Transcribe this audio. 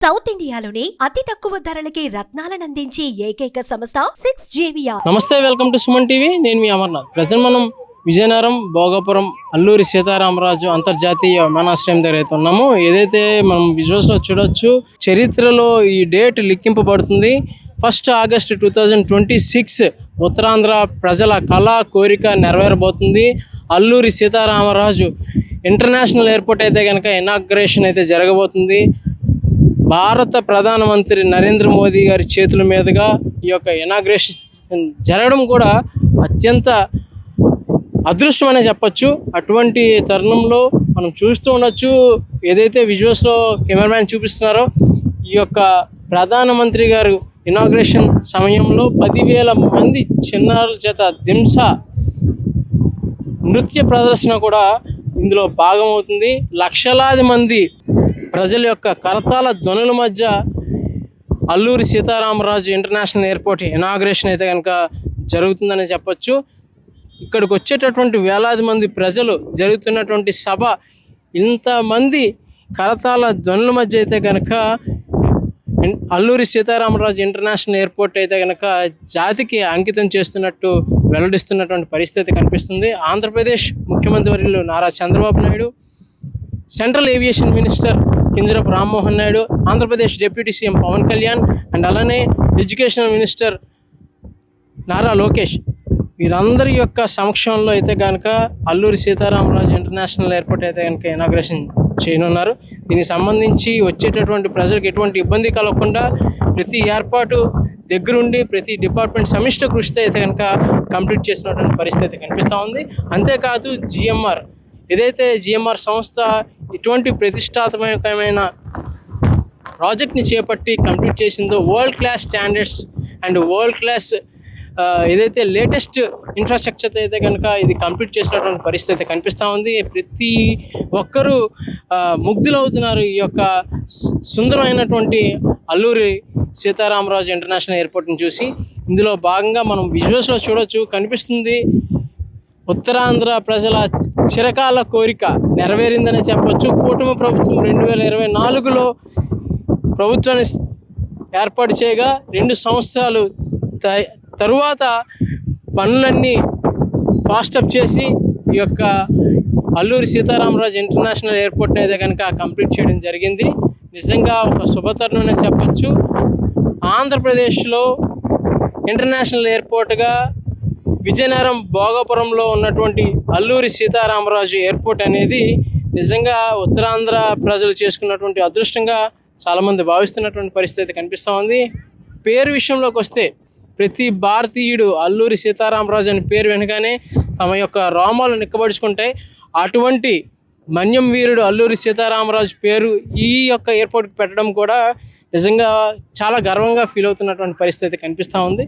South ఇండియాలోని అతి తక్కువ ధరలకి రత్నాలను అందించే ఏకైక సంస్థ 6JVR. నమస్తే, వెల్కమ్ టు సుమన్ టీవీ. నేను మీ అమర్నాథ్. ప్రజెంట్ మనం విజయనగరం భోగాపురం అల్లూరి సీతారామరాజు అంతర్జాతీయ విమానాశ్రయం దగ్గర అయితే ఉన్నాము. ఏదైతే మనం విజువల్స్లో చూడొచ్చు, చరిత్రలో ఈ డేట్ లిఖింపబడుతుంది. 1 ఆగస్టు 2026 ఉత్తరాంధ్ర ప్రజల కళ కోరిక నెరవేరబోతుంది. అల్లూరి సీతారామరాజు ఇంటర్నేషనల్ ఎయిర్పోర్ట్ అయితే కనుక ఇనాగ్రేషన్ అయితే జరగబోతుంది. భారత ప్రధానమంత్రి నరేంద్ర మోదీ గారి చేతుల మీదుగా ఈ యొక్క ఇనాగ్రేషన్ జరగడం కూడా అత్యంత అదృష్టం అనే చెప్పచ్చు. అటువంటి తరుణంలో మనం చూస్తూ ఉండొచ్చు, ఏదైతే విజువల్స్లో కెమెరామ్యాన్ చూపిస్తున్నారో, ఈ యొక్క ప్రధానమంత్రి గారు ఇనాగ్రేషన్ సమయంలో 10,000 మంది చిన్నారుల చేత దింస నృత్య ప్రదర్శన కూడా ఇందులో భాగమవుతుంది. లక్షలాది మంది ప్రజల యొక్క కరతాళ ధ్వనుల మధ్య Alluri Sitaramaraju international airport inauguration అయితే కనుక జరుగుతుందని చెప్పచ్చు. ఇక్కడికి వచ్చేటటువంటి వేలాది మంది ప్రజలు, జరుగుతున్నటువంటి సభ, ఇంతమంది కరతాళ ధ్వనుల మధ్య అయితే కనుక అల్లూరి సీతారామరాజు ఇంటర్నేషనల్ ఎయిర్పోర్ట్ అయితే కనుక జాతికి అంకితం చేస్తున్నట్టు వెల్లడిస్తున్నటువంటి పరిస్థితి కనిపిస్తుంది. ఆంధ్రప్రదేశ్ ముఖ్యమంత్రి వర్యులు Nara Chandrababu Naidu, central aviation minister Kinjarapu Rammohan Naidu, Andhra Pradesh deputy CM Pawan Kalyan and అలానే ఎడ్యుకేషనల్ మినిస్టర్ నారా లోకేష్, వీరందరి యొక్క సమక్షంలో అయితే కనుక అల్లూరి సీతారామరాజు ఇంటర్నేషనల్ ఎయిర్పోర్ట్ అయితే కనుక ఇనాగ్రేషన్ చేయనున్నారు. దీనికి సంబంధించి వచ్చేటటువంటి ప్రజలకు ఎటువంటి ఇబ్బంది కలగకుండా ప్రతి ఏర్పాటు దగ్గరుండి ప్రతి డిపార్ట్మెంట్ సమిష్ట కృషితో అయితే కనుక కంప్లీట్ చేసినటువంటి పరిస్థితి కనిపిస్తూ ఉంది. అంతేకాదు జిఎంఆర్, ఏదైతే జిఎంఆర్ సంస్థ ఇటువంటి ప్రతిష్టాత్మకమైన ప్రాజెక్ట్ని చేపట్టి కంప్లీట్ చేసిందో, world class standards and world class ఏదైతే లేటెస్ట్ ఇన్ఫ్రాస్ట్రక్చర్ అయితే కనుక ఇది కంప్లీట్ చేసినటువంటి పరిస్థితి కనిపిస్తూ ఉంది. ప్రతి ఒక్కరూ ముగ్ధులవుతున్నారు ఈ యొక్క సుందరమైనటువంటి అల్లూరి సీతారామరాజు ఇంటర్నేషనల్ ఎయిర్పోర్ట్ని చూసి. ఇందులో భాగంగా మనం విజువల్స్లో చూడొచ్చు, కనిపిస్తుంది ఉత్తరాంధ్ర ప్రజల చిరకాల కోరిక నెరవేరిందనే చెప్పొచ్చు. కూటమి ప్రభుత్వం 2024లో ప్రభుత్వాన్ని ఏర్పాటు చేయగా 2 సంవత్సరాలు తరువాత పనులన్నీ ఫాస్టప్ చేసి ఈ యొక్క అల్లూరి సీతారామరాజు ఇంటర్నేషనల్ ఎయిర్పోర్ట్ అయితే కనుక కంప్లీట్ చేయడం జరిగింది. నిజంగా ఒక శుభతరుణం అనే చెప్పచ్చు. ఆంధ్రప్రదేశ్లో ఇంటర్నేషనల్ ఎయిర్పోర్ట్గా విజయనగరం భోగాపురంలో ఉన్నటువంటి అల్లూరి సీతారామరాజు ఎయిర్పోర్ట్ అనేది నిజంగా ఉత్తరాంధ్ర ప్రజలు చేసుకున్నటువంటి అదృష్టంగా చాలామంది భావిస్తున్నటువంటి పరిస్థితి కనిపిస్తూ ఉంది. పేరు విషయంలోకి వస్తే ప్రతి భారతీయుడు అల్లూరి సీతారామరాజు అనే పేరు వెనుకనే తమ యొక్క రోమాలు నిక్కబడుచుకుంటాయి. అటువంటి మన్యం వీరుడు అల్లూరి సీతారామరాజు పేరు ఈ యొక్క ఎయిర్పోర్ట్కి పెట్టడం కూడా నిజంగా చాలా గర్వంగా ఫీల్ అవుతున్నటువంటి పరిస్థితి కనిపిస్తూ ఉంది.